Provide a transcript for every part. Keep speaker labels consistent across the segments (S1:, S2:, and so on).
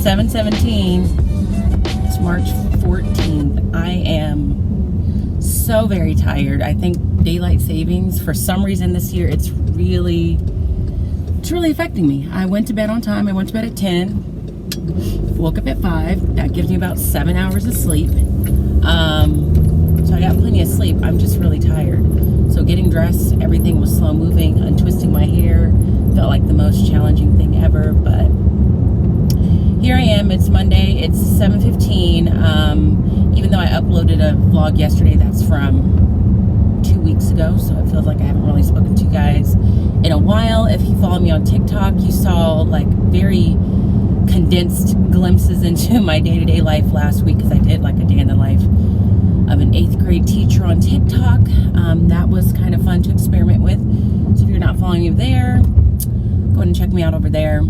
S1: 7:17. It's March 14th. I am so very tired. I think daylight savings, for some reason this year, it's really affecting me. I went to bed on time. I went to bed at 10. Woke up at 5. That gives me about 7 hours of sleep. So I got plenty of sleep. I'm just really tired. So getting dressed, everything was slow moving. Untwisting my hair felt like the most challenging thing ever. But here I am. It's Monday. It's 7:15. Even though I uploaded a vlog yesterday, that's from 2 weeks ago. So it feels like I haven't really spoken to you guys in a while. If you follow me on TikTok, you saw like very condensed glimpses into my day-to-day life last week, because I did like a day in the life of an 8th grade teacher on TikTok. That was kind of fun to experiment with. So if you're not following me there, go ahead and check me out over there.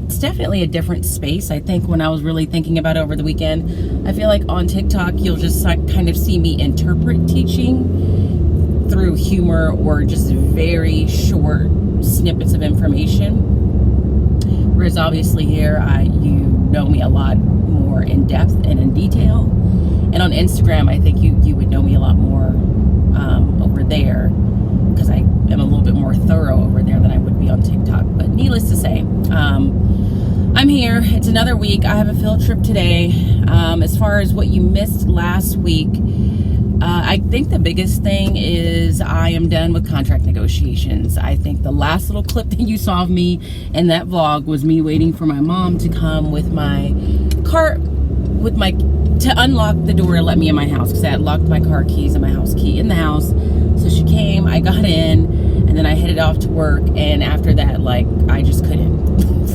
S1: It's definitely a different space. I think when I was really thinking about it over the weekend, I feel like on TikTok you'll just like kind of see me interpret teaching through humor or just very short snippets of information. Whereas obviously here, you know me a lot more in depth and in detail. And on Instagram, I think you would know me a lot more over there, because I am a little bit more thorough over there than I would be on TikTok. But needless to say, I'm here. It's another week. I have a field trip today. As far as what you missed last week, I think the biggest thing is I am done with contract negotiations. I think the last little clip that you saw of me in that vlog was me waiting for my mom to come with my car, to unlock the door to let me in my house, because I had locked my car keys and my house key in the house. So she came, I got in, and then I headed off to work. And after that, like, I just couldn't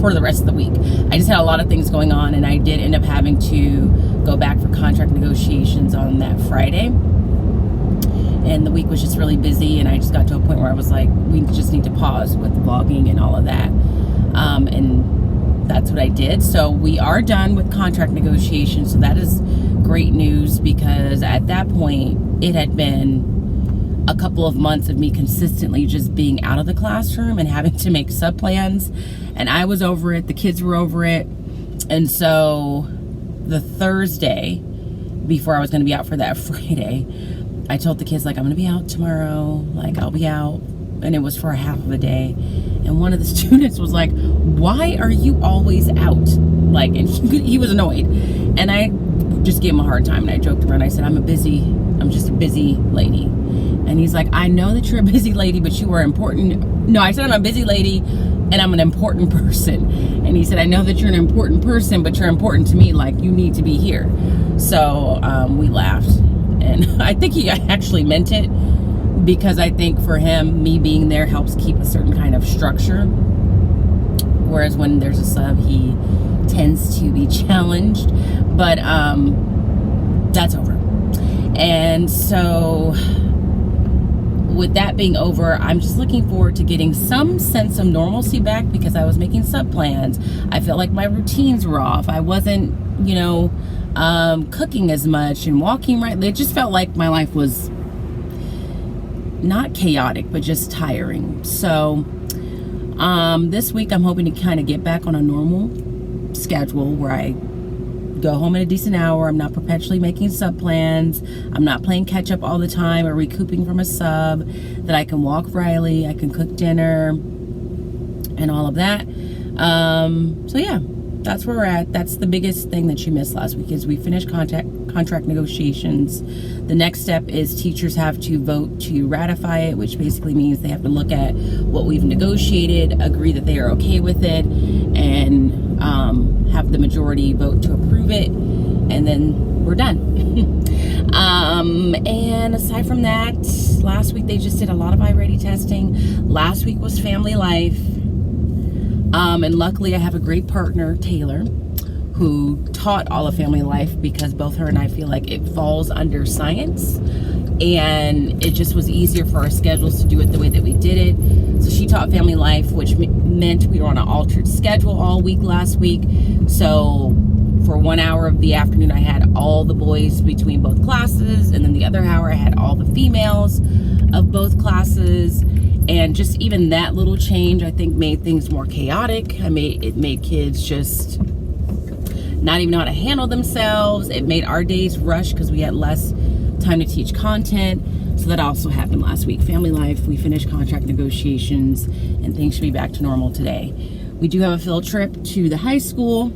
S1: for the rest of the week. I just had a lot of things going on, and I did end up having to go back for contract negotiations on that Friday. And the week was just really busy, and I just got to a point where I was like, we just need to pause with vlogging and all of that. And that's what I did. So we are done with contract negotiations. So that is great news, because at that point, it had been a couple of months of me consistently just being out of the classroom and having to make sub plans. And I was over it. The kids were over it. And so the Thursday before I was going to be out for that Friday, I told the kids, like, I'm going to be out tomorrow. Like, I'll be out. And it was for a half of a day. And one of the students was like, why are you always out? Like, and he was annoyed. And I just gave him a hard time. And I joked around. I said, I'm just a busy lady. And he's like, I know that you're a busy lady, but you are important. No, I said, I'm a busy lady and I'm an important person. And he said, I know that you're an important person, but you're important to me. Like, you need to be here. So we laughed. And I think he actually meant it, because I think for him, me being there helps keep a certain kind of structure. Whereas when there's a sub, he tends to be challenged. But that's over. And so with that being over, I'm just looking forward to getting some sense of normalcy back, because I was making sub plans. I felt like my routines were off. I wasn't, cooking as much and walking right. It just felt like my life was not chaotic, but just tiring. So this week I'm hoping to kind of get back on a normal schedule where I go home at a decent hour. I'm not perpetually making sub plans. I'm not playing catch up all the time or recouping from a sub, that I can walk Riley, I can cook dinner and all of that. So yeah, that's where we're at. That's the biggest thing that you missed last week, is we finished contract negotiations. The next step is teachers have to vote to ratify it, which basically means they have to look at what we've negotiated, agree that they are okay with it, and have the majority vote to approve it, and then we're done. And aside from that, last week they just did a lot of iReady testing. Last week was family life. And luckily I have a great partner, Taylor, who taught all of family life, because both her and I feel like it falls under science, and it just was easier for our schedules to do it the way that we did it. So she taught family life, which meant we were on an altered schedule all week last week. So for 1 hour of the afternoon, I had all the boys between both classes, and then the other hour I had all the females of both classes. And just even that little change, I think, made things more chaotic. It made kids just not even know how to handle themselves. It made our days rush because we had less time to teach content. So that also happened last week. Family life, we finished contract negotiations, and things should be back to normal today. We do have a field trip to the high school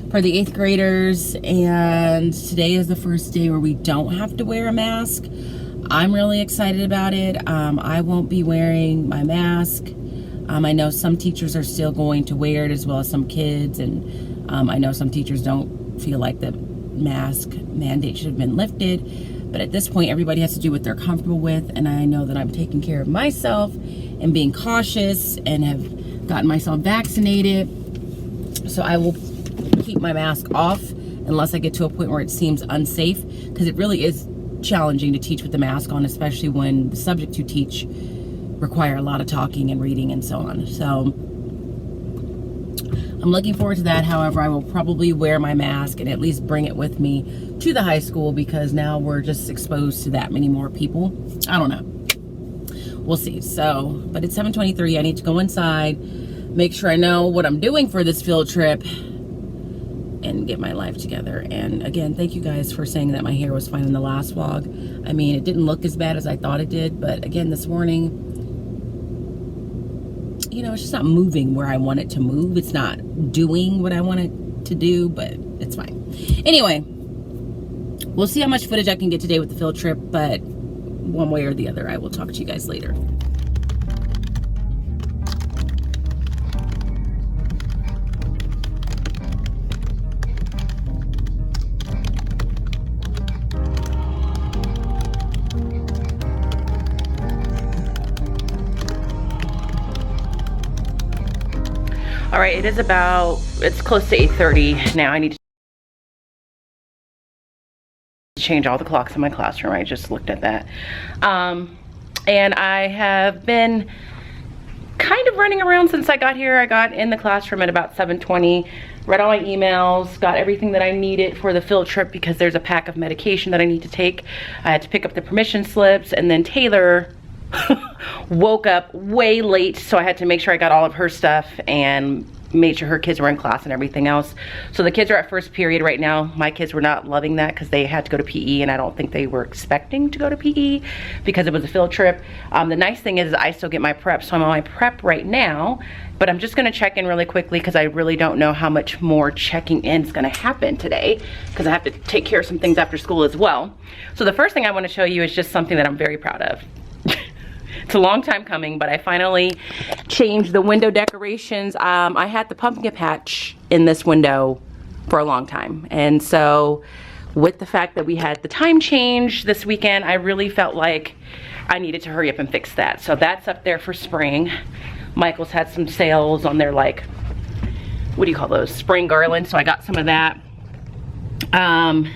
S1: for the 8th graders, and today is the first day where we don't have to wear a mask. I'm really excited about it. I won't be wearing my mask. I know some teachers are still going to wear it, as well as some kids, and I know some teachers don't feel like the mask mandate should have been lifted. But at this point, everybody has to do what they're comfortable with, and I know that I'm taking care of myself and being cautious and have gotten myself vaccinated. So I will keep my mask off unless I get to a point where it seems unsafe, because it really is challenging to teach with the mask on, especially when the subjects you teach require a lot of talking and reading and so on. So I'm looking forward to that. However, I will probably wear my mask and at least bring it with me to the high school, because now we're just exposed to that many more people. I don't know. We'll see. So, but it's 7:23. I need to go inside, make sure I know what I'm doing for this field trip, and get my life together. And again, thank you guys for saying that my hair was fine in the last vlog. I mean, it didn't look as bad as I thought it did, but again, this morning, you know, it's just not moving where I want it to move. It's not doing what I want it to do, but it's fine. Anyway, we'll see how much footage I can get today with the field trip, but one way or the other, I will talk to you guys later. All right, it's close to 8:30 now. I need to change all the clocks in my classroom. I just looked at that. And I have been kind of running around since I got here. I got in the classroom at about 7:20, read all my emails, got everything that I needed for the field trip, because there's a pack of medication that I need to take. I had to pick up the permission slips, and then Taylor woke up way late, so I had to make sure I got all of her stuff and made sure her kids were in class and everything else. So the kids are at first period right now. My kids were not loving that because they had to go to PE, and I don't think they were expecting to go to PE because it was a field trip. The nice thing is I still get my prep, so I'm on my prep right now, but I'm just gonna check in really quickly because I really don't know how much more checking in is gonna happen today, because I have to take care of some things after school as well. So the first thing I wanna show you is just something that I'm very proud of. It's a long time coming, but I finally changed the window decorations. I had the pumpkin patch in this window for a long time. And so with the fact that we had the time change this weekend, I really felt like I needed to hurry up and fix that. So that's up there for spring. Michael's had some sales on their, like, what do you call those? Spring garland. So I got some of that. And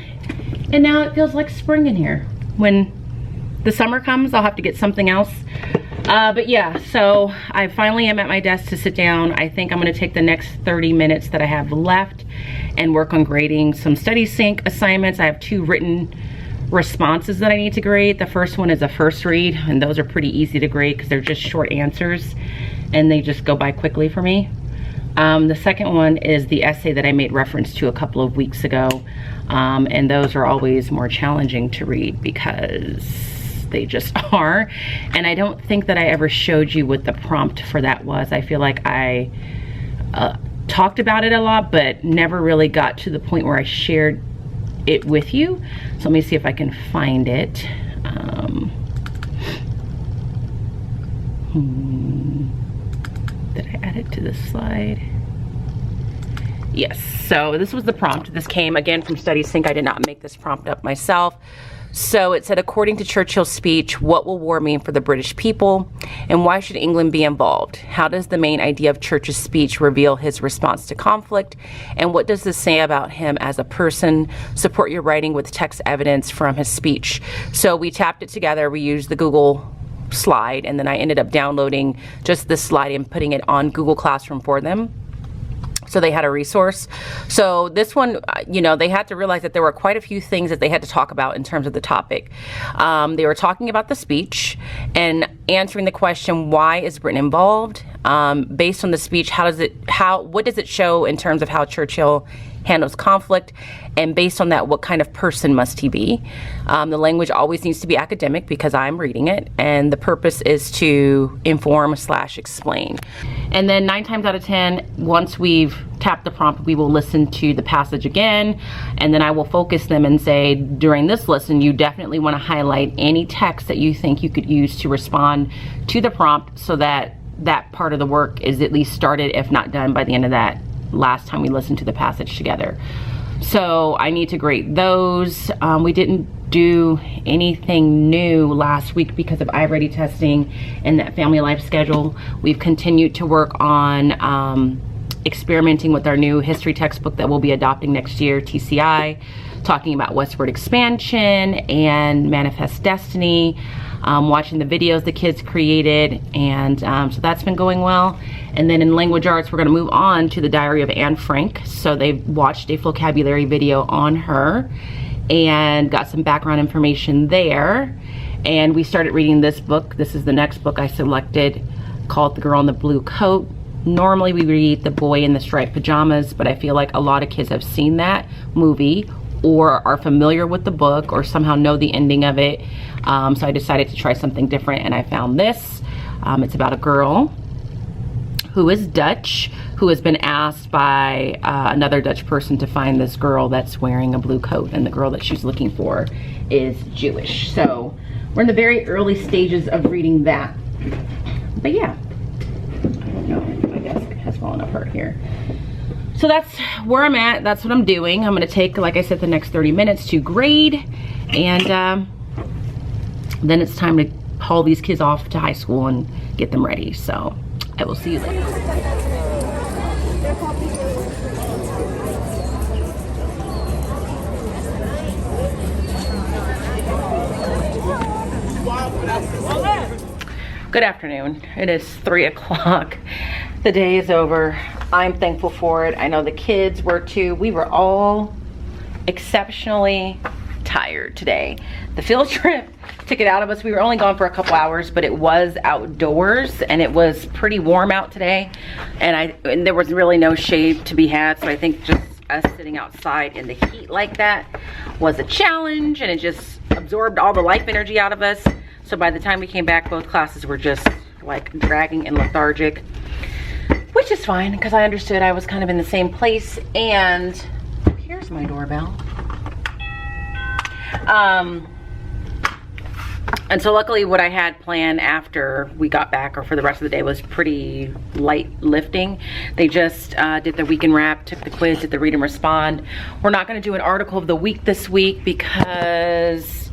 S1: now it feels like spring in here. When the summer comes, I'll have to get something else. But yeah, so I finally am at my desk to sit down. I think I'm gonna take the next 30 minutes that I have left and work on grading some study sync assignments. I have 2 written responses that I need to grade. The first one is a first read, and those are pretty easy to grade because they're just short answers and they just go by quickly for me. The second one is the essay that I made reference to a couple of weeks ago. And those are always more challenging to read because they just are. And I don't think that I ever showed you what the prompt for that was. I feel like I talked about it a lot, but never really got to the point where I shared it with you. So let me see if I can find it. Did I add it to this slide? Yes, so this was the prompt. This came again from Study Sync. I did not make this prompt up myself. So it said, according to Churchill's speech, what will war mean for the British people? And why should England be involved? How does the main idea of Churchill's speech reveal his response to conflict? And what does this say about him as a person? Support your writing with text evidence from his speech. So we tapped it together. We used the Google slide, and then I ended up downloading just this slide and putting it on Google Classroom for them. So they had a resource. So this one, you know, they had to realize that there were quite a few things that they had to talk about in terms of the topic. They were talking about the speech, and answering the question, why is Britain involved? Based on the speech, what does it show in terms of how Churchill handles conflict? And based on that, what kind of person must he be? The language always needs to be academic because I'm reading it, and the purpose is to inform/explain. And then 9 times out of 10, once we've tapped the prompt, we will listen to the passage again, and then I will focus them and say, during this listen, you definitely want to highlight any text that you think you could use to respond to the prompt, so that that part of the work is at least started, if not done, by the end of that last time we listened to the passage together. So I need to grade those. We didn't do anything new last week because of iReady testing and that family life schedule. We've continued to work on experimenting with our new history textbook that we'll be adopting next year, TCI, talking about westward expansion and manifest destiny, watching the videos the kids created, and so that's been going well. And then in language arts, we're going to move on to the Diary of Anne Frank. So they've watched a vocabulary video on her and got some background information there. And we started reading this book. This is the next book I selected, called The Girl in the Blue Coat. Normally we read The Boy in the Striped Pajamas, but I feel like a lot of kids have seen that movie or are familiar with the book or somehow know the ending of it. So I decided to try something different, and I found this. It's about a girl who is Dutch, who has been asked by another Dutch person to find this girl that's wearing a blue coat, and the girl that she's looking for is Jewish. So we're in the very early stages of reading that. But yeah, I don't know, my desk has fallen apart here. So that's where I'm at. That's what I'm doing. I'm gonna take, like I said, the next 30 minutes to grade, and then it's time to haul these kids off to high school and get them ready. So I will see you later. Good afternoon. It is 3 o'clock. The day is over. I'm thankful for it. I know the kids were too. We were all exceptionally tired today. The field trip took it out of us. We were only gone for a couple hours, but it was outdoors and it was pretty warm out today, and there was really no shade to be had. So I think just us sitting outside in the heat like that was a challenge, and it just absorbed all the life energy out of us. So by the time we came back, both classes were just like dragging and lethargic, which is fine because I understood I was kind of in the same place. And here's my doorbell. And so luckily what I had planned after we got back, or for the rest of the day, was pretty light lifting. They just did the weekend wrap, took the quiz, did the read and respond. We're not going to do an article of the week this week because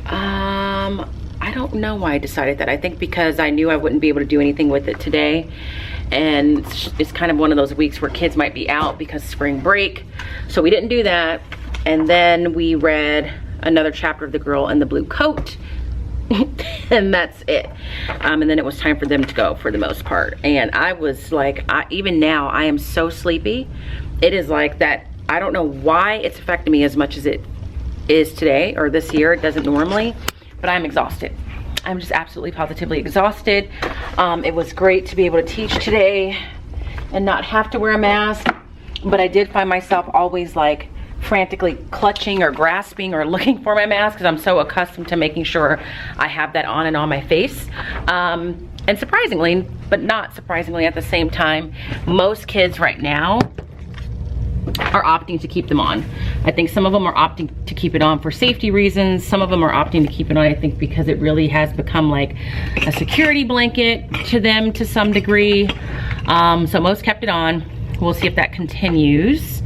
S1: I don't know why I decided that. I think because I knew I wouldn't be able to do anything with it today, and it's kind of one of those weeks where kids might be out because spring break. So we didn't do that. And then we read another chapter of The Girl in the Blue Coat, and that's it. And then it was time for them to go for the most part. And I was like, even now I am so sleepy. It is like that. I don't know why it's affecting me as much as it is today or this year. It doesn't normally, but I'm exhausted. I'm just absolutely positively exhausted. It was great to be able to teach today and not have to wear a mask, but I did find myself always like frantically clutching or grasping or looking for my mask because I'm so accustomed to making sure I have that on and on my face. And surprisingly, but not surprisingly at the same time, most kids right now are opting to keep them on. I think some of them are opting to keep it on for safety reasons. Some of them are opting to keep it on, I think, because it really has become like a security blanket to them to some degree. So most kept it on. We'll see if that continues.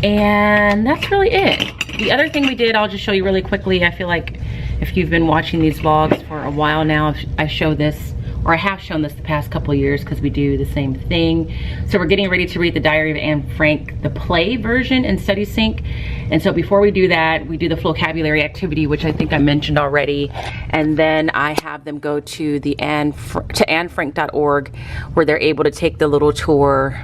S1: And that's really it. The other thing we did, I'll just show you really quickly. I feel like if you've been watching these vlogs for a while now, I show this, or I have shown this the past couple of years because we do the same thing. So we're getting ready to read the Diary of Anne Frank, the play version in Study Sync. And so before we do that, we do the vocabulary activity, which I think I mentioned already. And then I have them go to the annefrank.org, where they're able to take the little tour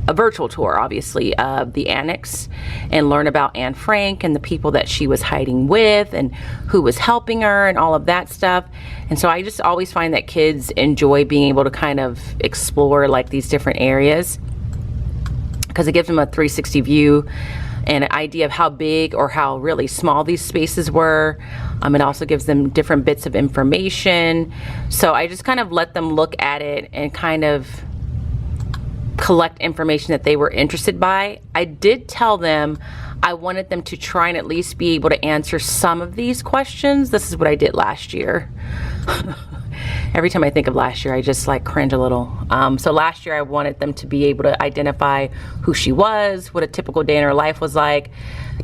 S1: a virtual tour, obviously, of the annex and learn about Anne Frank and the people that she was hiding with and who was helping her and all of that stuff. And so I just always find that kids enjoy being able to kind of explore like these different areas, because it gives them a 360 view and an idea of how big or how really small these spaces were. It also gives them different bits of information. So I just kind of let them look at it and kind of collect information that they were interested by. I did tell them I wanted them to try and at least be able to answer some of these questions. This is what I did last year. Every time I think of last year, I just like cringe a little. So last year I wanted them to be able to identify who she was, what a typical day in her life was like,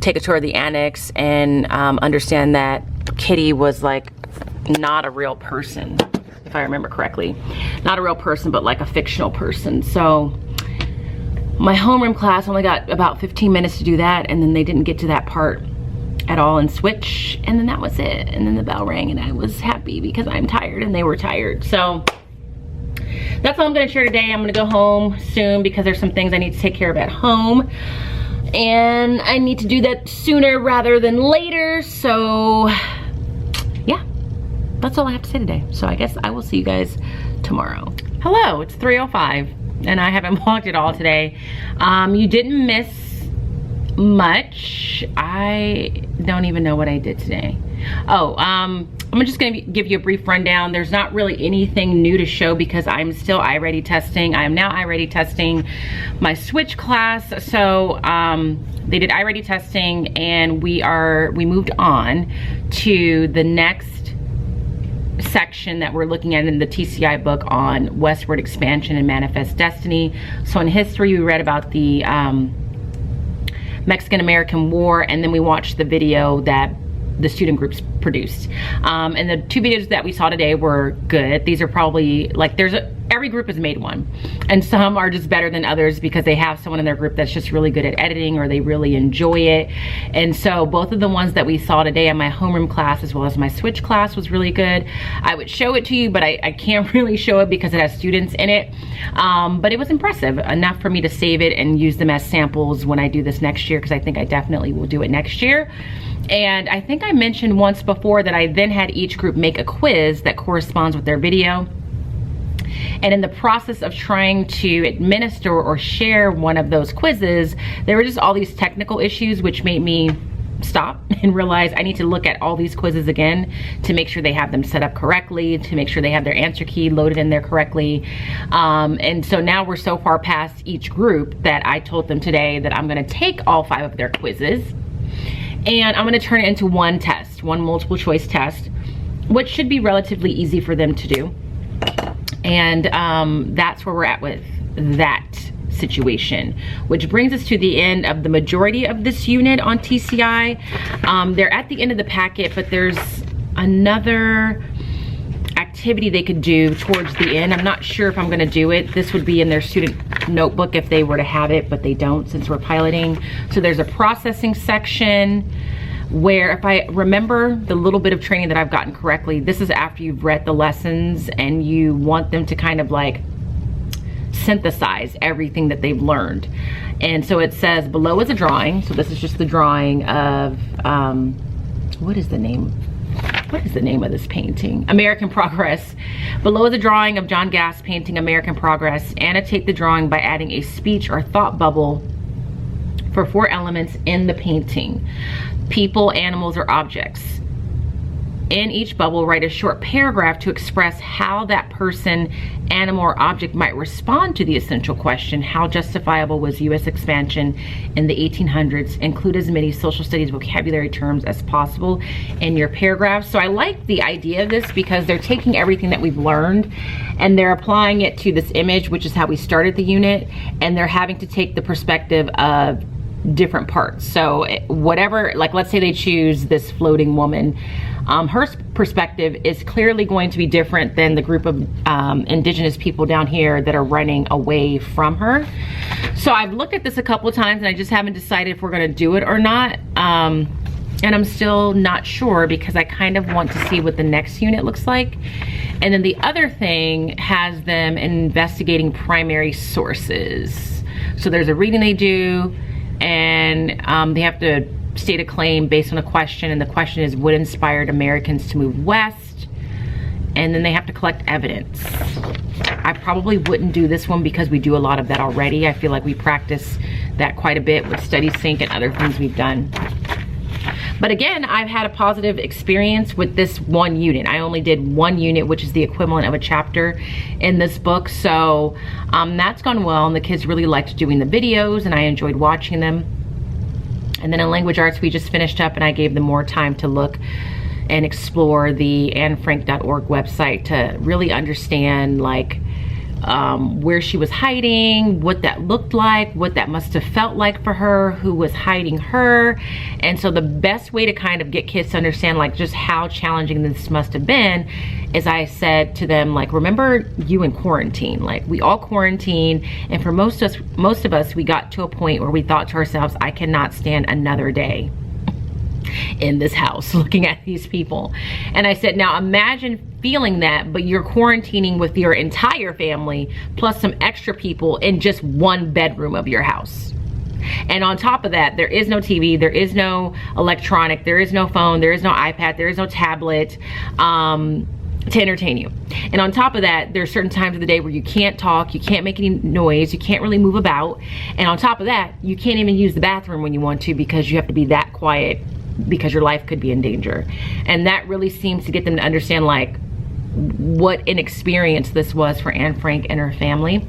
S1: take a tour of the annex, and understand that Kitty was like not a real person, if I remember correctly. Not a real person, but like a fictional person. So my homeroom class only got about 15 minutes to do that, and then they didn't get to that part at all and switch, and then that was it. And then the bell rang and I was happy because I'm tired and they were tired. So that's all I'm gonna share today. I'm gonna go home soon because there's some things I need to take care of at home, and I need to do that sooner rather than later. So yeah, that's all I have to say today. So I guess I will see you guys tomorrow. Hello, it's 3:05 and I haven't vlogged at all today. You didn't miss much. I don't even know what I did today. Oh, I'm just gonna give you a brief rundown. There's not really anything new to show because I'm still iReady testing. I am now iReady testing my Switch class. So they did iReady testing, and we moved on to the next section that we're looking at in the TCI book on westward expansion and manifest destiny. So in history, we read about the Mexican-American War, and then we watched the video that the student groups produced. And the two videos that we saw today were good. These are probably like, every group has made one, and some are just better than others because they have someone in their group that's just really good at editing, or they really enjoy it. And so both of the ones that we saw today in my homeroom class as well as my Switch class was really good. I would show it to you, but I can't really show it because it has students in it. But it was impressive enough for me to save it and use them as samples when I do this next year, because I think I definitely will do it next year. And I think I mentioned once before that I then had each group make a quiz that corresponds with their video. And in the process of trying to administer or share one of those quizzes, there were just all these technical issues which made me stop and realize I need to look at all these quizzes again to make sure they have them set up correctly, to make sure they have their answer key loaded in there correctly. And so now we're so far past each group that I told them today that I'm gonna take all 5 of their quizzes and I'm gonna turn it into one test, one multiple choice test, which should be relatively easy for them to do. And that's where we're at with that situation, which brings us to the end of the majority of this unit on TCI. They're at the end of the packet, but there's another activity they could do towards the end. I'm not sure if I'm gonna do it. This would be in their student notebook if they were to have it, but they don't since we're piloting. So there's a processing section where, if I remember the little bit of training that I've gotten correctly, this is after you've read the lessons and you want them to kind of like synthesize everything that they've learned. And so it says below is a drawing. So this is just the drawing of, what is the name of this painting? American Progress. Below is a drawing of John Gass painting American Progress. Annotate the drawing by adding a speech or thought bubble for 4 elements in the painting: people, animals, or objects. In each bubble, write a short paragraph to express how that person, animal, or object might respond to the essential question: how justifiable was U.S. expansion in the 1800s? Include as many social studies vocabulary terms as possible in your paragraph. So I like the idea of this because they're taking everything that we've learned and they're applying it to this image, which is how we started the unit, and they're having to take the perspective of different parts. So whatever, like let's say they choose this floating woman, her perspective is clearly going to be different than the group of indigenous people down here that are running away from her. So I've looked at this a couple of times and I just haven't decided if we're gonna do it or not. And I'm still not sure because I kind of want to see what the next unit looks like. And then the other thing has them investigating primary sources. So there's a reading they do, and they have to state a claim based on a question, and the question is, what inspired Americans to move west? And then they have to collect evidence. I probably wouldn't do this one because we do a lot of that already. I feel like we practice that quite a bit with Study Sync and other things we've done. But again, I've had a positive experience with this one unit. I only did one unit, which is the equivalent of a chapter in this book. So that's gone well, and the kids really liked doing the videos, and I enjoyed watching them. And then in language arts, we just finished up, and I gave them more time to look and explore the annefrank.org website to really understand like where she was hiding, what that looked like, what that must have felt like for her, who was hiding her. And so the best way to kind of get kids to understand like just how challenging this must have been is I said to them, like, remember you in quarantine, like we all quarantined, and for most of us, we got to a point where we thought to ourselves, I cannot stand another day in this house looking at these people. And I said, now imagine feeling that, but you're quarantining with your entire family plus some extra people in just one bedroom of your house. And on top of that, there is no TV, there is no electronic, there is no phone, there is no iPad, there is no tablet to entertain you. And on top of that, there's certain times of the day where you can't talk, you can't make any noise, you can't really move about. And on top of that, you can't even use the bathroom when you want to because you have to be that quiet because your life could be in danger. And that really seems to get them to understand like what an experience this was for Anne Frank and her family.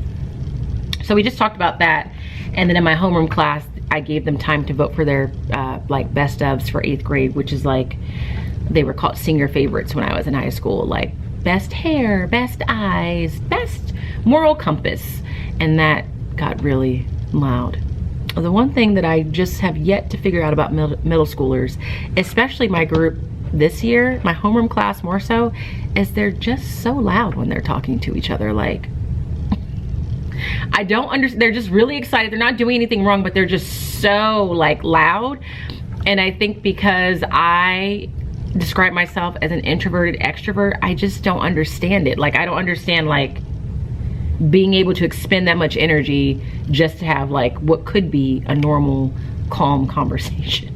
S1: So we just talked about that. And then in my homeroom class, I gave them time to vote for their like best ofs for 8th grade, which is like, they were called senior favorites when I was in high school, like best hair, best eyes, best moral compass. And that got really loud. The one thing that I just have yet to figure out about middle schoolers, especially my group this year, my homeroom class more so, is they're just so loud when they're talking to each other. Like, I don't understand, they're just really excited. They're not doing anything wrong, but they're just so like loud. And I think because I describe myself as an introverted extrovert, I just don't understand it. Like, I don't understand like being able to expend that much energy just to have like what could be a normal, calm conversation.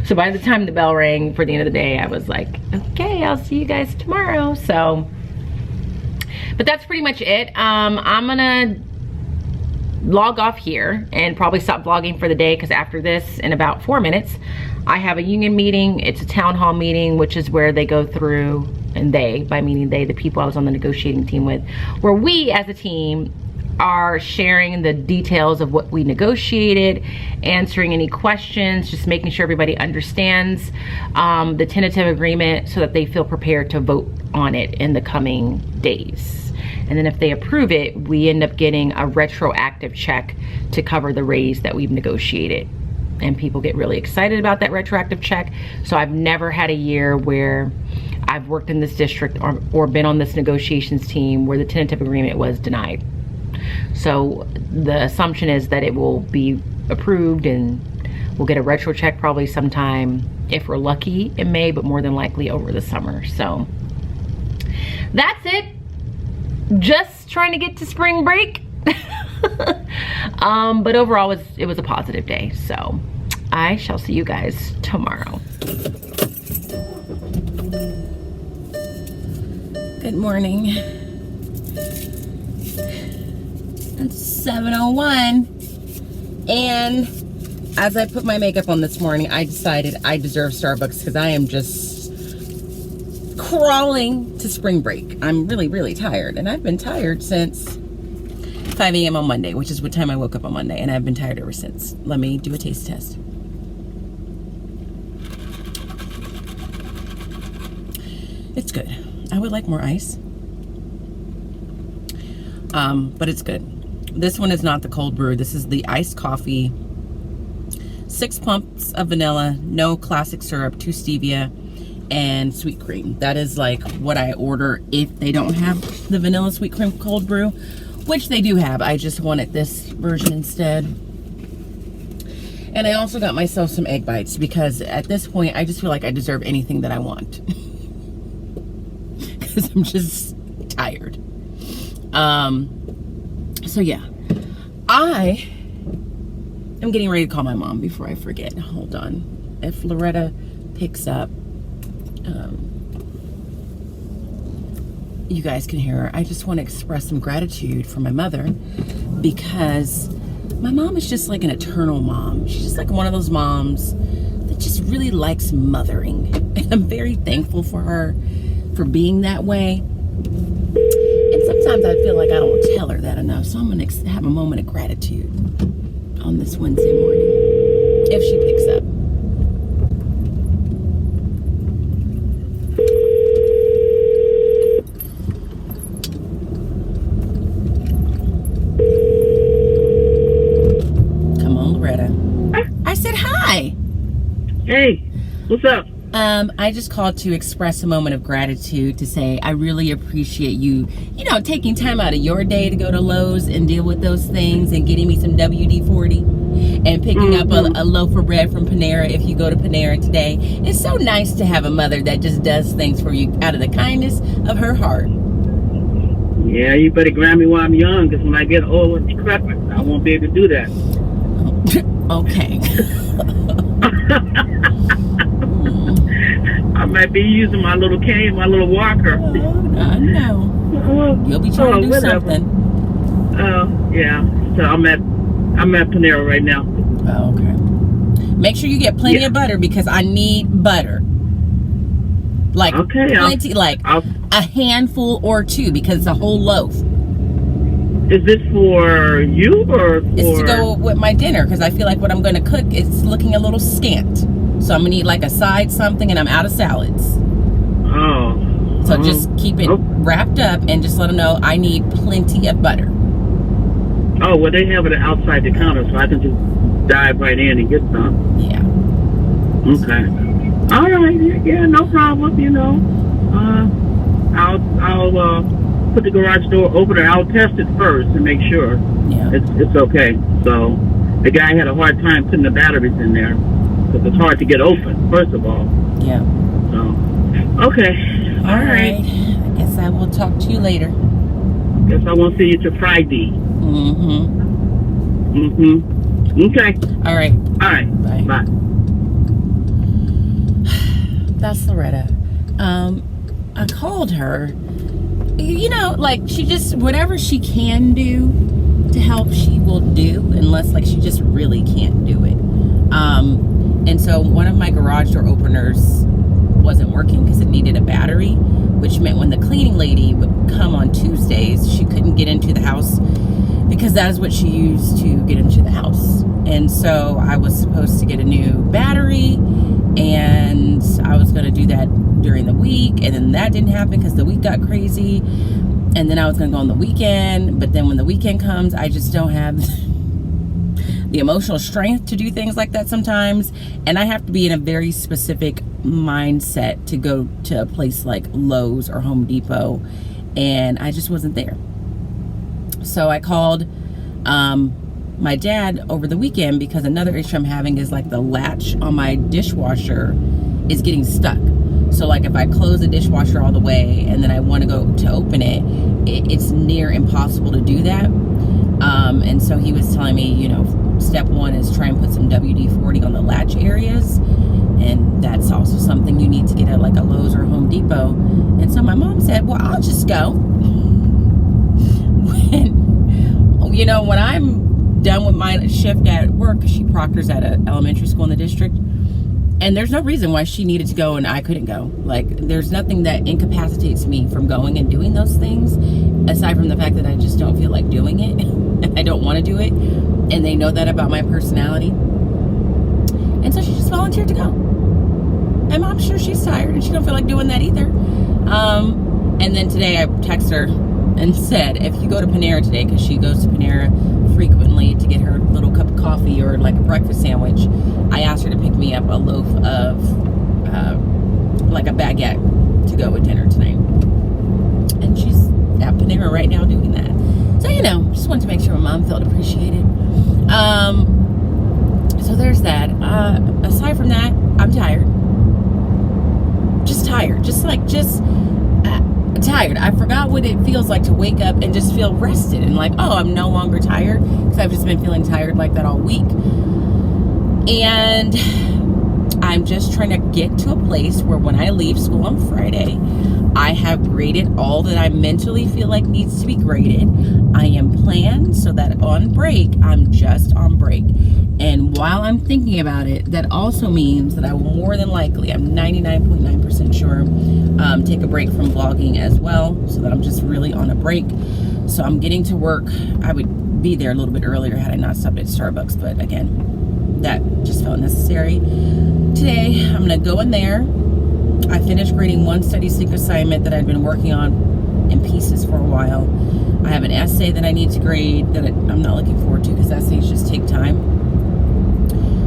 S1: So by the time the bell rang for the end of the day, I was like, okay, I'll see you guys tomorrow. So, but that's pretty much it. I'm gonna log off here and probably stop vlogging for the day, because after this, in about 4 minutes, I have a union meeting. It's a town hall meeting, which is where they go through, and they, by meaning they, the people I was on the negotiating team with, where we as a team are sharing the details of what we negotiated, answering any questions, just making sure everybody understands the tentative agreement so that they feel prepared to vote on it in the coming days. And then if they approve it, we end up getting a retroactive check to cover the raise that we've negotiated. And people get really excited about that retroactive check. So I've never had a year where I've worked in this district or been on this negotiations team where the tentative agreement was denied. So the assumption is that it will be approved and we'll get a retro check probably sometime, if we're lucky, in May, but more than likely over the summer. So that's it. Just trying to get to spring break. But overall it was a positive day. So I shall see you guys tomorrow.
S2: Good morning. It's 7:01, and as I put my makeup on this morning, I decided I deserve Starbucks because I am just crawling to spring break. I'm really, really tired, and I've been tired since 5 a.m. on Monday, which is what time I woke up on Monday, and I've been tired ever since. Let me do a taste test. It's good. I would like more ice, but it's good. This one is not the cold brew. This is the iced coffee, 6 pumps of vanilla, no classic syrup, 2 stevia, and sweet cream. That is like what I order if they don't have the vanilla sweet cream cold brew, which they do have. I just wanted this version instead. And I also got myself some egg bites because at this point, I just feel like I deserve anything that I want. Because I'm just tired. So yeah, I I'm getting ready to call my mom before I forget. Hold on. If Loretta picks up, you guys can hear her. I just want to express some gratitude for my mother, because my mom is just like an eternal mom. She's just like one of those moms that just really likes mothering. And I'm very thankful for her for being that way. And sometimes I feel like I don't tell her that enough. So I'm going to have a moment of gratitude on this Wednesday morning, if she picks up. Come on, Loretta. I said hi.
S3: Hey, what's up?
S2: I just called to express a moment of gratitude, to say I really appreciate you, taking time out of your day to go to Lowe's and deal with those things, and getting me some WD-40 and picking up a loaf of bread from Panera if you go to Panera today. It's so nice to have a mother that just does things for you out of the kindness of her heart.
S3: Yeah, you better grab me while I'm young, because when I get old and decrepit, I won't be able to do that.
S2: Okay.
S3: I might be using my little cane, my little walker.
S2: I know. You'll be trying to do something.
S3: Yeah. So I'm at Panera right now.
S2: Oh, okay. Make sure you get plenty of butter, because I need butter. Like plenty, a handful or two, because it's a whole loaf.
S3: Is this for you or for...
S2: It's to go with my dinner, because I feel like what I'm going to cook is looking a little scant. So I'm going to need like a side something, and I'm out of salads.
S3: Oh.
S2: So just keep it wrapped up and just let them know I need plenty of butter.
S3: Oh, well, they have it outside the counter, so I can just dive right in and get some.
S2: Yeah.
S3: Okay. All right. Yeah, no problem. I'll put the garage door open, and I'll test it first to make sure it's okay. So the guy had a hard time putting the batteries in there, because it's hard to get open, first of all.
S2: Yeah.
S3: So, okay.
S2: All right. I guess I will talk to you later.
S3: Guess I won't see you till Friday. Okay.
S2: All right.
S3: All right. Bye.
S2: That's Loretta. I called her. She just, whatever she can do to help, she will do, unless she just really can't do it. And so one of my garage door openers wasn't working because it needed a battery, which meant when the cleaning lady would come on Tuesdays, she couldn't get into the house, because that is what she used to get into the house. And so I was supposed to get a new battery, and I was going to do that during the week, and then that didn't happen because the week got crazy, and then I was going to go on the weekend. But then when the weekend comes, I just don't have the emotional strength to do things like that sometimes, and I have to be in a very specific mindset to go to a place like Lowe's or Home Depot, and I just wasn't there. So I called my dad over the weekend, because another issue I'm having is the latch on my dishwasher is getting stuck. So if I close the dishwasher all the way and then I want to go to open it, it's near impossible to do that. And so he was telling me, step one is try and put some WD-40 on the latch areas, and that's also something you need to get at a Lowe's or Home Depot. And so my mom said, well, I'll just go. When I'm done with my shift at work, she proctors at an elementary school in the district, and there's no reason why she needed to go and I couldn't go. There's nothing that incapacitates me from going and doing those things, aside from the fact that I just don't feel like doing it. I don't want to do it, and they know that about my personality. And so she just volunteered to go. And I'm sure she's tired, and she don't feel like doing that either. And then today I texted her and said, if you go to Panera today, because she goes to Panera frequently to get her little cup of coffee or a breakfast sandwich, I asked her to pick me up a loaf of a baguette to go with dinner tonight. And she's at Panera right now doing that. So just wanted to make sure my mom felt appreciated. So there's that. Aside from that, I'm tired. Just tired. Tired. I forgot what it feels like to wake up and just feel rested and I'm no longer tired, because I've just been feeling tired like that all week. And I'm just trying to get to a place where when I leave school on Friday, I have graded all that I mentally feel like needs to be graded. I am planned so that on break, I'm just on break. And while I'm thinking about it, that also means that I will more than likely, I'm 99.9% sure, take a break from vlogging as well, so that I'm just really on a break. So I'm getting to work. I would be there a little bit earlier had I not stopped at Starbucks, but again, that just felt necessary. Today, I'm gonna go in there. I finished grading one study sync assignment that I'd been working on in pieces for a while. I have an essay that I need to grade that I'm not looking forward to because essays just take time.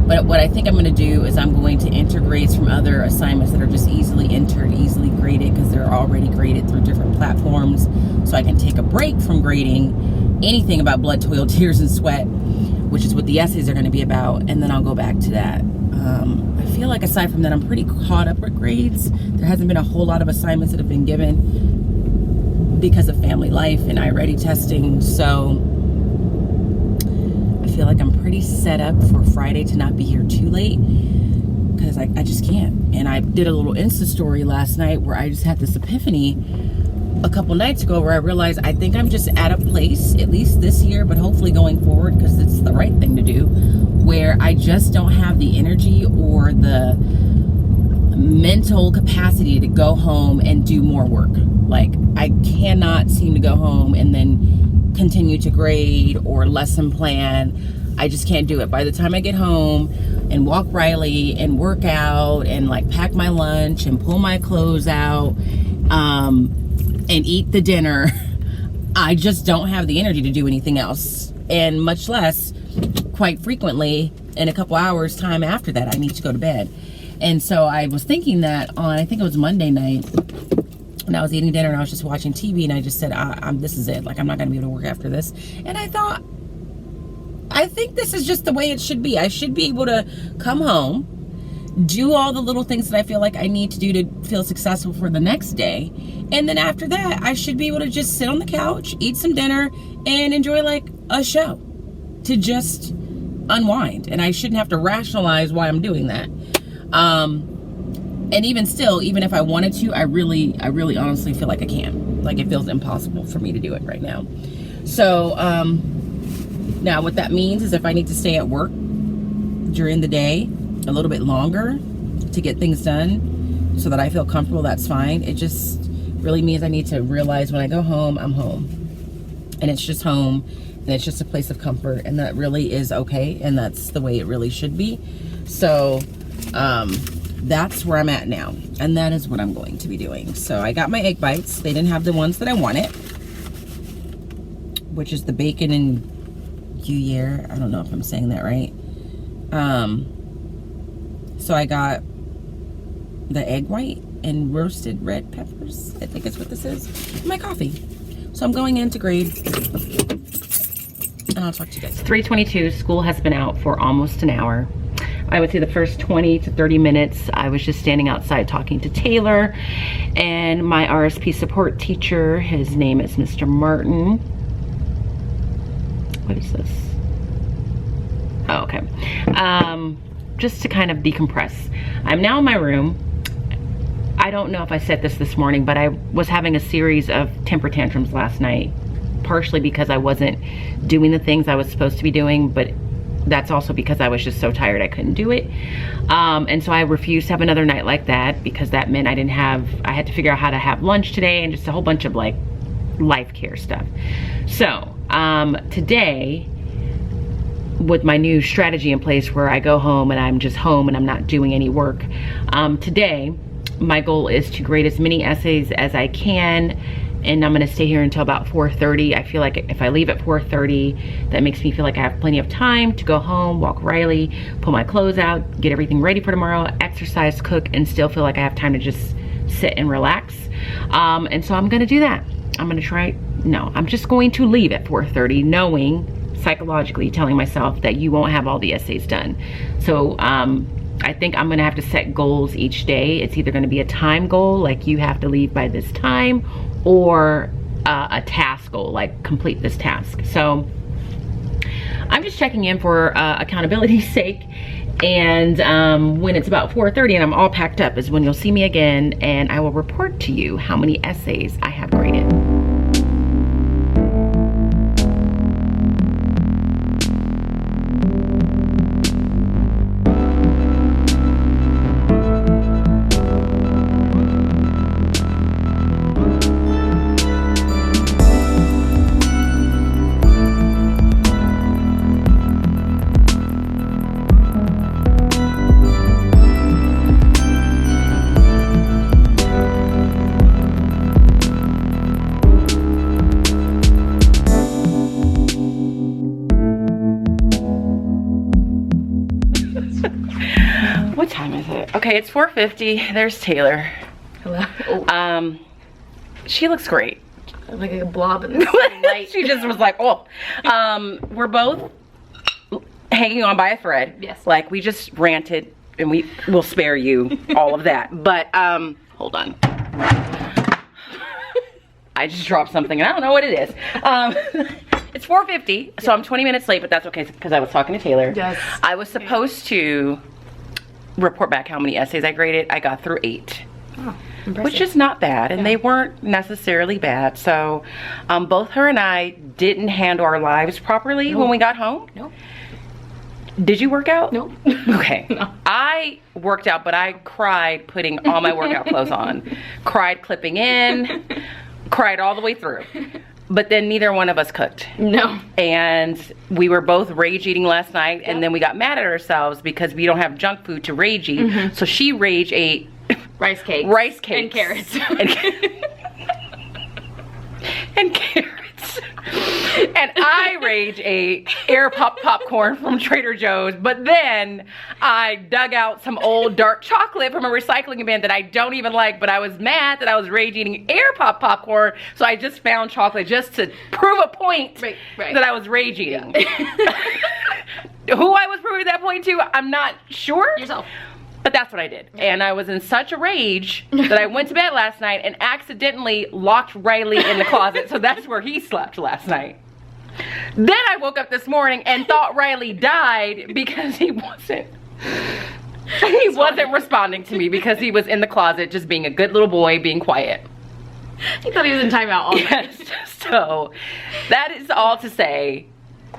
S2: But what I think I'm gonna do is I'm going to enter grades from other assignments that are just easily entered, easily graded, because they're already graded through different platforms. So I can take a break from grading anything about blood, toil, tears, and sweat, which is what the essays are going to be about, and then I'll go back to that. I feel like aside from that, I'm pretty caught up with grades. There hasn't been a whole lot of assignments that have been given because of family life and I-ready testing, so I feel like I'm pretty set up for Friday to not be here too late, because I just can't. And I did a little Insta story last night where I just had this epiphany a couple nights ago where I realized I think I'm just at a place, at least this year, but hopefully going forward, because it's the right thing to do, where I just don't have the energy or the mental capacity to go home and do more work. Like, I cannot seem to go home and then continue to grade or lesson plan. I just can't do it. By the time I get home and walk Riley and work out and like pack my lunch and pull my clothes out, and eat the dinner, I just don't have the energy to do anything else. And much less, quite frequently, in a couple hours time after that, I need to go to bed. And so I was thinking that on, I think it was Monday night, and I was eating dinner and I was just watching TV, and I just said, this is it. Like, I'm not going to be able to work after this. And I thought, I think this is just the way it should be. I should be able to come home, do all the little things that I feel like I need to do to feel successful for the next day. And then after that, I should be able to just sit on the couch, eat some dinner, and enjoy like a show to just unwind. And I shouldn't have to rationalize why I'm doing that. And even still, even if I wanted to, I really honestly feel like I can't. Like, it feels impossible for me to do it right now. So, now what that means is if I need to stay at work during the day a little bit longer to get things done so that I feel comfortable, that's fine. It just really means I need to realize when I go home, I'm home. And it's just home, and it's just a place of comfort, and that really is okay, and that's the way it really should be. So, that's where I'm at now, and that is what I'm going to be doing. So I got my egg bites. They didn't have the ones that I wanted, which is the bacon and Gruyere. I don't know if I'm saying that right. So I got the egg white and roasted red peppers, I think is what this is, and my coffee. So I'm going in to grade, and I'll talk to you guys. 3:22, school has been out for almost an hour. I would say the first 20 to 30 minutes, I was just standing outside talking to Taylor and my RSP support teacher. His name is Mr. Martin. What is this? Oh, okay. Just to kind of decompress. I'm now in my room. I don't know if I said this morning, but I was having a series of temper tantrums last night, partially because I wasn't doing the things I was supposed to be doing, but that's also because I was just so tired I couldn't do it. And so I refused to have another night like that, because that meant I had to figure out how to have lunch today and just a whole bunch of like life care stuff. So today, with my new strategy in place where I go home and I'm just home and I'm not doing any work, today my goal is to grade as many essays as I can, and I'm gonna stay here until about 4:30. I feel like if I leave at 4:30, that makes me feel like I have plenty of time to go home, walk Riley, pull my clothes out, get everything ready for tomorrow, exercise, cook, and still feel like I have time to just sit and relax. And so I'm gonna do that. I'm just going to leave at 4:30, knowing, psychologically telling myself that you won't have all the essays done. So I think I'm gonna have to set goals each day. It's either gonna be a time goal, like you have to leave by this time, or a task goal, like complete this task. So I'm just checking in for accountability's sake,
S1: And when it's about 4:30 and I'm all packed up is when you'll see me again, and I will report to you how many essays I have graded. What time is it? Okay, it's 4:50. There's Taylor.
S2: Hello.
S1: She looks great.
S2: Like a blob in the light.
S1: She just was like, oh. We're both hanging on by a thread.
S2: Yes.
S1: Like, we just ranted, and we will spare you all of that. But, hold on. I just dropped something, and I don't know what it is. It's 4:50, so I'm 20 minutes late, but that's okay, because I was talking to Taylor.
S2: Yes.
S1: I was supposed to report back how many essays I graded. I got through 8.
S2: Oh, impressive.
S1: Which is not bad, and they weren't necessarily bad. So both her and I didn't handle our lives properly when we got home.
S2: No.
S1: Did you work out?
S2: No.
S1: Okay.
S2: No.
S1: I worked out, but I cried putting all my workout clothes on. Cried clipping in, cried all the way through. But then neither one of us cooked.
S2: No.
S1: And we were both rage eating last night, and then we got mad at ourselves because we don't have junk food to rage eat. So she rage ate
S2: Rice cakes.
S1: rice cakes.
S2: And carrots.
S1: And carrots. And I rage ate air pop popcorn from Trader Joe's, but then I dug out some old dark chocolate from a recycling bin that I don't even like, but I was mad that I was rage eating air pop popcorn, so I just found chocolate just to prove a point that I was rage eating. Who I was proving that point to, I'm not sure.
S2: Yourself.
S1: But that's what I did. And I was in such a rage that I went to bed last night and accidentally locked Riley in the closet. So that's where he slept last night. Then I woke up this morning and thought Riley died because he wasn't responding to me, because he was in the closet just being a good little boy, being quiet.
S2: He thought he was in timeout all night.
S1: Yes. So that is all to say,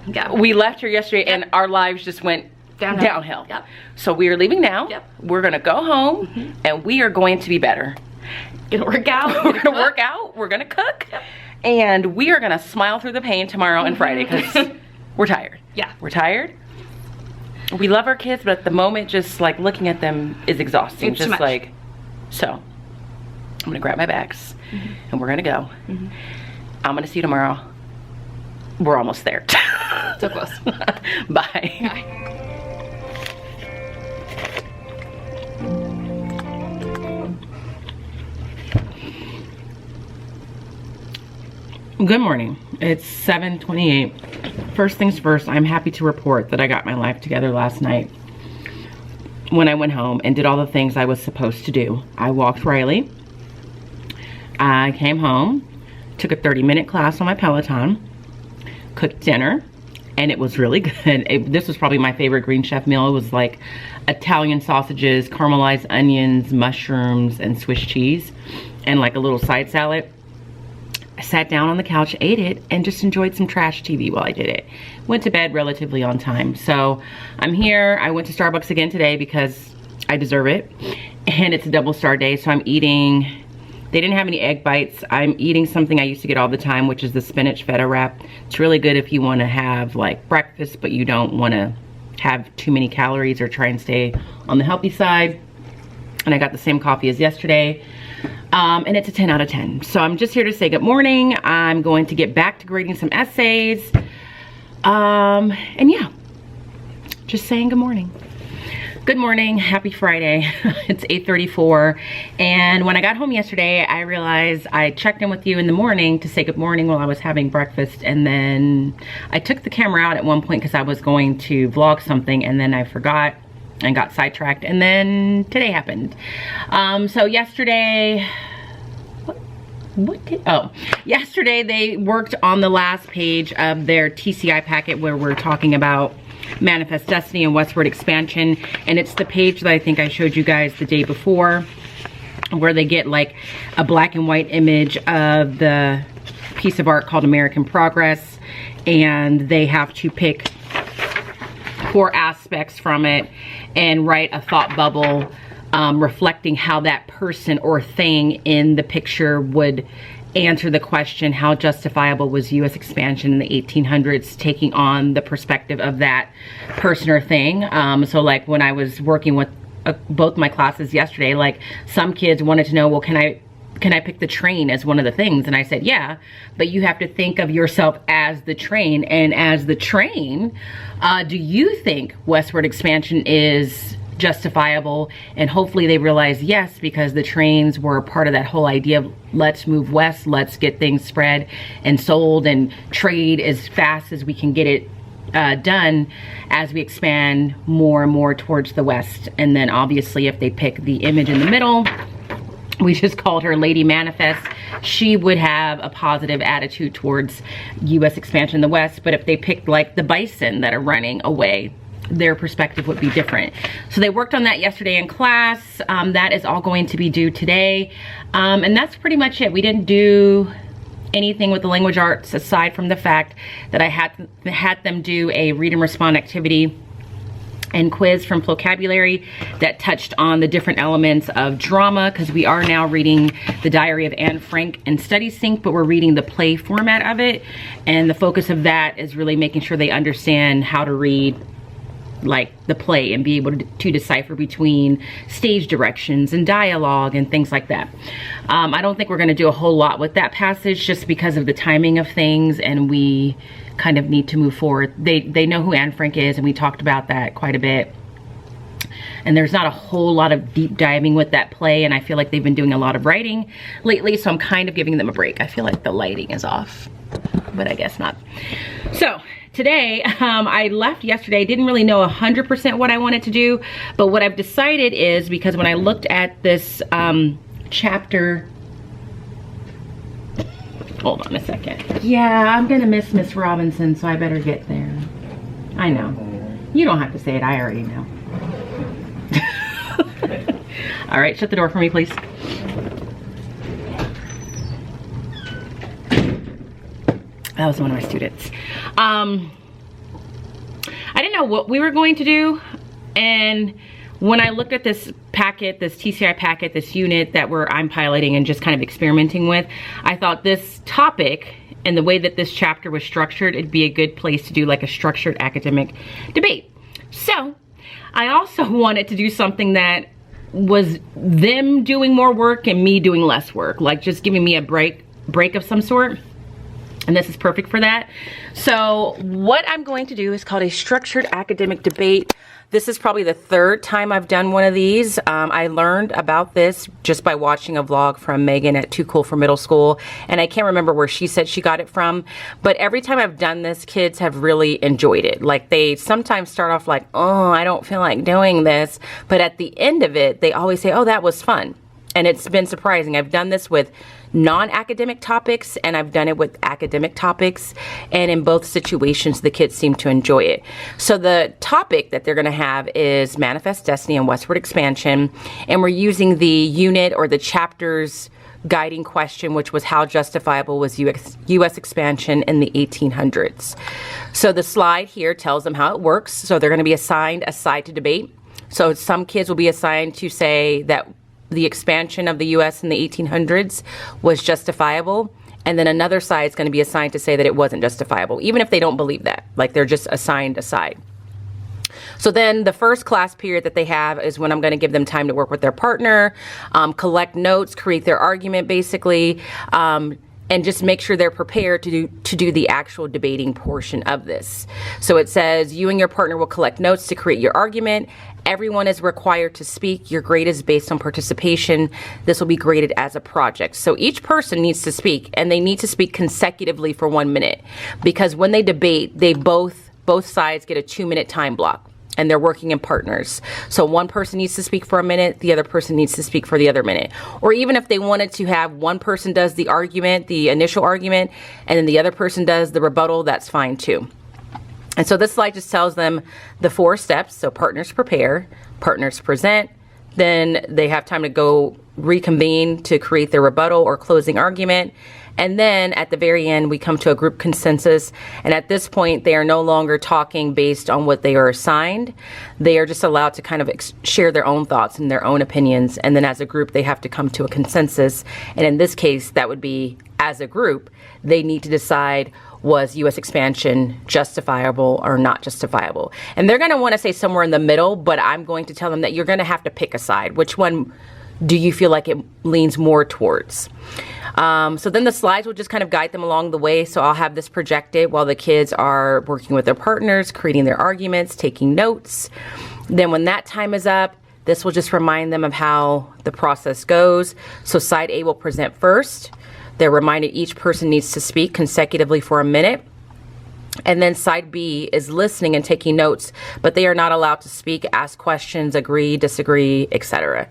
S2: Yeah.
S1: we left here yesterday and our lives just went downhill.
S2: Yep.
S1: So we are leaving now.
S2: Yep.
S1: We're gonna go home and we are going to be better.
S2: Gonna work out.
S1: We're gonna work out. We're gonna cook.
S2: Yep.
S1: And we are gonna smile through the pain tomorrow and Friday, because we're tired.
S2: Yeah.
S1: We're tired. We love our kids, but at the moment, just like looking at them is exhausting.
S2: It's too
S1: just
S2: much.
S1: like, so I'm gonna grab my bags and we're gonna go. I'm gonna see you tomorrow. We're almost there.
S2: So close.
S1: Bye.
S2: Bye.
S1: Good morning. It's 7:28. First things first, I'm happy to report that I got my life together last night when I went home and did all the things I was supposed to do. I walked Riley. I came home, took a 30-minute class on my Peloton, cooked dinner, and it was really good. This was probably my favorite Green Chef meal. It was like Italian sausages, caramelized onions, mushrooms, and Swiss cheese, and like a little side salad. I sat down on the couch, ate it, and just enjoyed some trash TV while I did it. Went to bed relatively on time. So I'm here. I went to Starbucks again today because I deserve it. And it's a double star day, so I'm eating. They didn't have any egg bites. I'm eating something I used to get all the time, which is the spinach feta wrap. It's really good if you want to have like breakfast, but you don't want to have too many calories or try and stay on the healthy side. And I got the same coffee as yesterday. And it's a 10 out of 10. So I'm just here to say good morning. I'm going to get back to grading some essays. And yeah, just saying good morning. Good morning, happy Friday. It's 8:34. And when I got home yesterday, I realized I checked in with you in the morning to say good morning while I was having breakfast. And then I took the camera out at one point because I was going to vlog something, and then I forgot and got sidetracked, and then today happened. So yesterday, yesterday they worked on the last page of their TCI packet where we're talking about
S2: Manifest Destiny and Westward Expansion. And it's the page that I think I showed you guys the day before, where they get like a black and white image of the piece of art called American Progress, and they have to pick 4 aspects from it and write a thought bubble reflecting how that person or thing in the picture would answer the question, how justifiable was U.S. expansion in the 1800s, taking on the perspective of that person or thing. So like when I was working with both my classes yesterday, like some kids wanted to know, well, can I pick the train as one of the things? And I said, yeah, but you have to think of yourself as the train. And as the train, do you think westward expansion is justifiable? And hopefully they realize yes, because the trains were a part of that whole idea of let's move west, let's get things spread and sold and trade as fast as we can get it done as we expand more and more towards the west. And then obviously if they pick the image in the middle, we just called her Lady Manifest, she would have a positive attitude towards U.S. expansion in the west. But if they picked like the bison that are running away, their perspective would be different. So they worked on that yesterday in class. That is all going to be due today. And that's pretty much it. We didn't do anything with the language arts aside from the fact that I had them do a read and respond activity and quiz from vocabulary that touched on the different elements of drama, because we are now reading the Diary of Anne Frank and Study Sync, but we're reading the play format of it. And the focus of that is really making sure they understand how to read like the play and be able to decipher between stage directions and dialogue and things like that. I don't think we're going to do a whole lot with that passage just because of the timing of things, and we kind of need to move forward. They know who Anne Frank is, and we talked about that quite a bit. And there's not a whole lot of deep diving with that play, and I feel like they've been doing a lot of writing lately, so I'm kind of giving them a break. I feel like the lighting is off, but I guess not. So today, I left yesterday. I didn't really know 100% what I wanted to do, but what I've decided is, because when I looked at this chapter, hold on a second. Yeah, I'm gonna miss Miss Robinson, so I better get there. I know. You don't have to say it, I already know. All right, shut the door for me, please. That was one of my students. I didn't know what we were going to do, and when I looked at this packet, this TCI packet, this unit that I'm piloting and just kind of experimenting with, I thought this topic and the way that this chapter was structured, it'd be a good place to do like a structured academic debate. So I also wanted to do something that was them doing more work and me doing less work, like just giving me a break of some sort. And this is perfect for that. So what I'm going to do is called a structured academic debate. This is probably the 3rd time I've done one of these. I learned about this just by watching a vlog from Megan at Too Cool for Middle School. And I can't remember where she said she got it from. But every time I've done this, kids have really enjoyed it. Like they sometimes start off like, oh, I don't feel like doing this. But at the end of it, they always say, oh, that was fun. And it's been surprising. I've done this with non-academic topics and I've done it with academic topics, and in both situations the kids seem to enjoy it. So the topic that they're going to have is Manifest Destiny and Westward Expansion, and we're using the unit or the chapter's guiding question, which was how justifiable was U.S. expansion in the 1800s. So the slide here tells them how it works. So they're going to be assigned a side to debate. So some kids will be assigned to say that the expansion of the U.S. in the 1800s was justifiable, and then another side is going to be assigned to say that it wasn't justifiable, even if they don't believe that. Like they're just assigned a side. So then the first class period that they have is when I'm going to give them time to work with their partner, collect notes, create their argument basically, and just make sure they're prepared to do the actual debating portion of this. So it says you and your partner will collect notes to create your argument. Everyone is required to speak. Your grade is based on participation. This will be graded as a project. So each person needs to speak, and they need to speak consecutively for 1 minute, because when they debate, they both sides get a 2-minute time block, and they're working in partners. So one person needs to speak for a minute, the other person needs to speak for the other minute. Or even if they wanted to have one person does the argument, the initial argument, and then the other person does the rebuttal, that's fine too. And so this slide just tells them the 4 steps. So partners prepare, partners present, then they have time to go reconvene to create their rebuttal or closing argument. And then at the very end, we come to a group consensus. And at this point, they are no longer talking based on what they are assigned. They are just allowed to kind of share their own thoughts and their own opinions. And then as a group, they have to come to a consensus. And in this case, that would be as a group, they need to decide, was U.S. expansion justifiable or not justifiable? And they're going to want to say somewhere in the middle, but I'm going to tell them that you're going to have to pick a side. Which one do you feel like it leans more towards? So then the slides will just kind of guide them along the way. So I'll have this projected while the kids are working with their partners, creating their arguments, taking notes. Then when that time is up, this will just remind them of how the process goes. So side A will present first. They're reminded each person needs to speak consecutively for a minute. And then side B is listening and taking notes, but they are not allowed to speak, ask questions, agree, disagree, etc.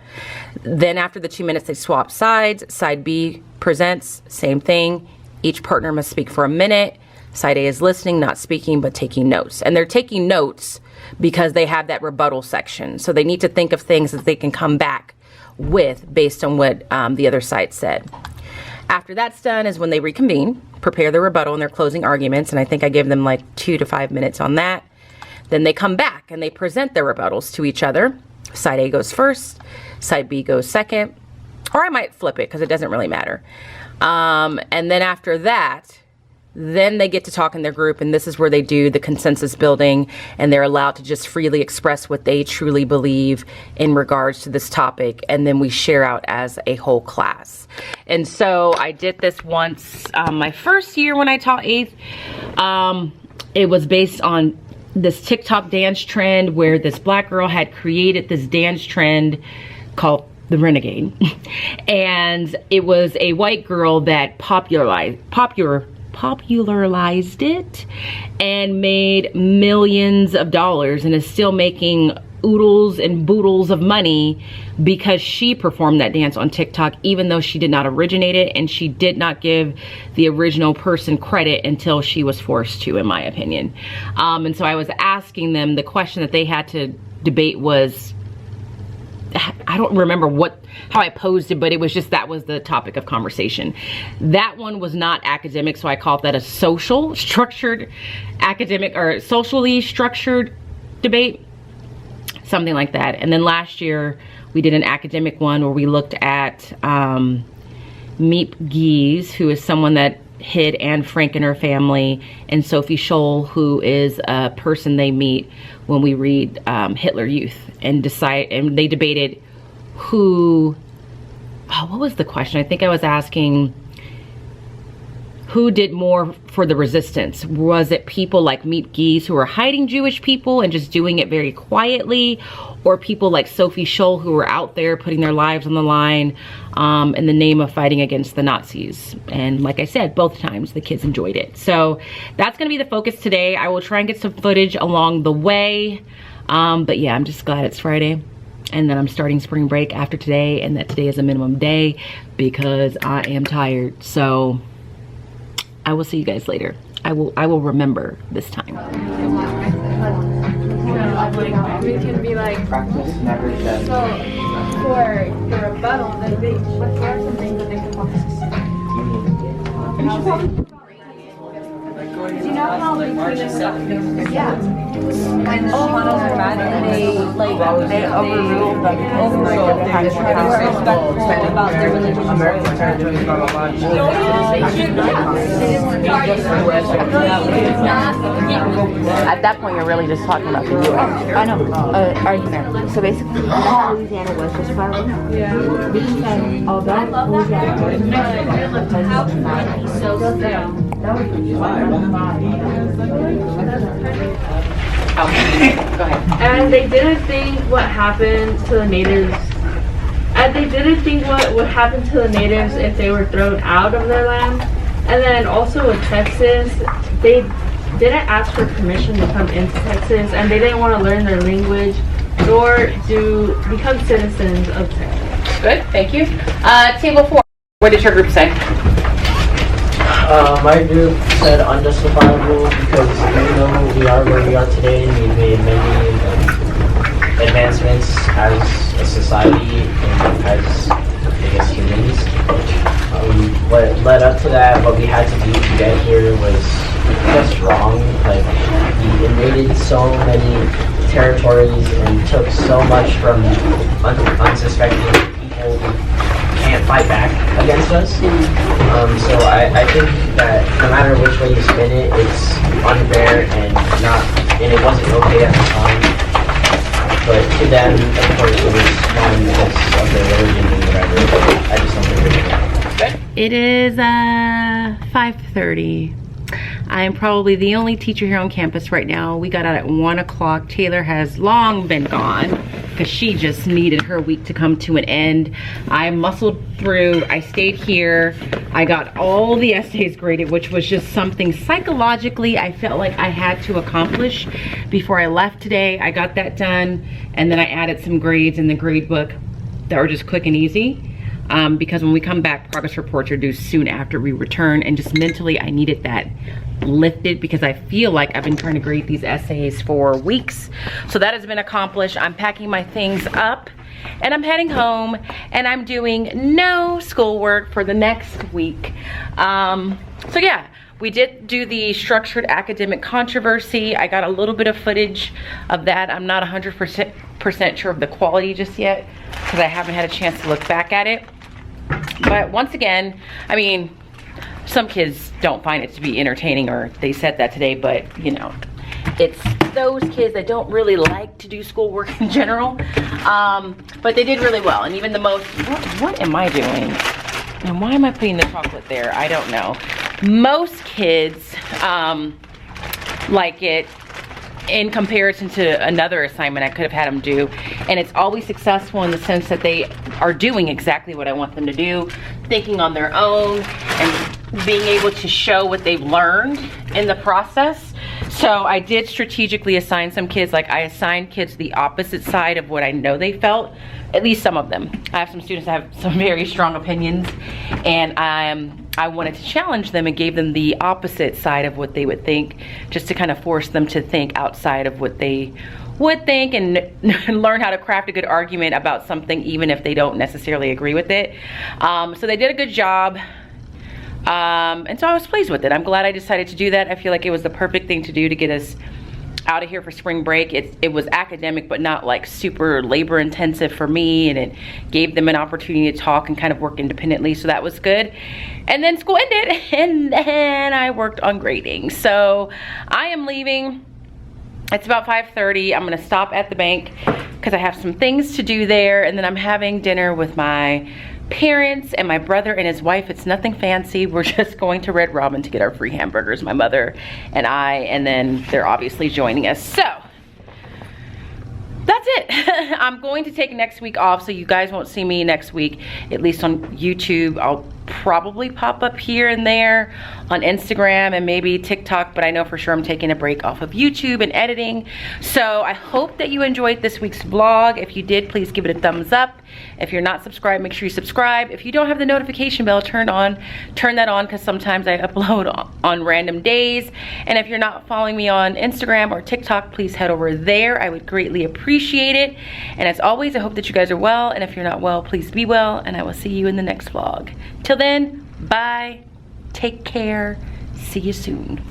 S2: Then after the 2 minutes, they swap sides. Side B presents, same thing. Each partner must speak for a minute. Side A is listening, not speaking, but taking notes. And they're taking notes because they have that rebuttal section. So they need to think of things that they can come back with based on what the other side said. After that's done is when they reconvene, prepare their rebuttal and their closing arguments, and I think I gave them like 2 to 5 minutes on that. Then they come back and they present their rebuttals to each other. Side A goes first, side B goes second, or I might flip it because it doesn't really matter. And then after that, then they get to talk in their group, and this is where they do the consensus building, and they're allowed to just freely express what they truly believe in regards to this topic, and then we share out as a whole class. And so I did this once my first year when I taught 8th. It was based on this TikTok dance trend where this black girl had created this dance trend called the Renegade. And it was a white girl that popularized it and made millions of dollars and is still making oodles and boodles of money because she performed that dance on TikTok, even though she did not originate it, and she did not give the original person credit until she was forced to, in my opinion. And so I was asking them, the question that they had to debate was, I don't remember how I posed it, but it was just, that was the topic of conversation. That one was not academic, so I called that a social structured academic or socially structured debate, something like that. And then last year we did an academic one where we looked at Meep Geese, who is someone that hid Anne Frank and her family, and Sophie Scholl, who is a person they meet when we read Hitler Youth, and they debated who, what was the question? I think I was asking who did more for the resistance. Was it people like Meep Geese who were hiding Jewish people and just doing it very quietly, or people like Sophie Scholl who were out there putting their lives on the line in the name of fighting against the Nazis? And like I said, both times the kids enjoyed it. So that's gonna be the focus today. I will try and get some footage along the way. But yeah, I'm just glad it's Friday. And then I'm starting spring break after today, and that today is a minimum day because I am tired. So I will see you guys later. I will remember this time.
S4: We can be like, so for the rebuttal, what are some things that they can focus on? Do you know how we yeah. When the models are bad, they overrule them. About their religious
S2: At that point, you're really just talking about the U.S.
S5: I know, argument. So basically, Louisiana was just far away. Yeah. Because although Louisiana was so
S2: Okay, go ahead.
S6: And they didn't think what happened to the natives. And they didn't think what would happen to the natives if they were thrown out of their land. And then also with Texas, they didn't ask for permission to come into Texas, and they didn't want to learn their language nor to become citizens of Texas.
S2: Good, thank you. Table 4. What did your group say?
S7: My group said unjustifiable because even though we are where we are today, we've made many advancements as a society and as, I guess, humans. What led up to that, what we had to do to get here was just wrong. Like, we invaded so many territories and took so much from unsuspecting people who can't fight back against us. So I think that no matter which way you spin it, it's unfair and it wasn't okay at the time. But to them, of course, it was fine because of their religion and whatever. I just don't think it's okay.
S2: It is 5:30. I am probably the only teacher here on campus right now. We got out at 1 o'clock. Taylor has long been gone because she just needed her week to come to an end. I muscled through. I stayed here. I got all the essays graded, which was just something psychologically I felt like I had to accomplish before I left today. I got that done, and then I added some grades in the grade book that were just quick and easy. Because when we come back, progress reports are due soon after we return, and just mentally I needed that lifted because I feel like I've been trying to grade these essays for weeks. So that has been accomplished. I'm packing my things up and I'm heading home, and I'm doing no schoolwork for the next week. So yeah, we did do the structured academic controversy. I got a little bit of footage of that. I'm not 100% sure of the quality just yet because I haven't had a chance to look back at it. But once again, I mean, some kids don't find it to be entertaining, or they said that today, but you know, it's those kids that don't really like to do schoolwork in general. But they did really well, and even the most, what am I doing? And why am I putting the chocolate there? I don't know. Most kids like it in comparison to another assignment I could have had them do, and it's always successful in the sense that they are doing exactly what I want them to do, thinking on their own and being able to show what they've learned in the process. So I did strategically assign some kids, like I assigned kids the opposite side of what I know they felt, at least some of them. I have some students that have some very strong opinions, and I wanted to challenge them and gave them the opposite side of what they would think, just to kind of force them to think outside of what they would think and learn how to craft a good argument about something even if they don't necessarily agree with it. So they did a good job. And so I was pleased with it. I'm glad I decided to do that. I feel like it was the perfect thing to do to get us out of here for spring break. It was academic, but not like super labor intensive for me, and it gave them an opportunity to talk and kind of work independently, so that was good. And then school ended, and then I worked on grading. So I am leaving. It's about 5:30. I'm gonna stop at the bank because I have some things to do there, and then I'm having dinner with my parents and my brother and his wife. It's nothing fancy. We're just going to Red Robin to get our free hamburgers, my mother and I, and then they're obviously joining us. So that's it. I'm going to take next week off, so you guys won't see me next week, at least on YouTube. I'll probably pop up here and there on Instagram and maybe TikTok, but I know for sure I'm taking a break off of YouTube and editing. So I hope that you enjoyed this week's vlog. If you did, please give it a thumbs up. If you're not subscribed, make sure you subscribe. If you don't have the notification bell turned on, turn that on, because sometimes I upload on random days. And if you're not following me on Instagram or TikTok, please head over there. I would greatly appreciate it. And as always, I hope that you guys are well. And if you're not well, please be well. And I will see you in the next vlog. Till then, bye. Take care. See you soon.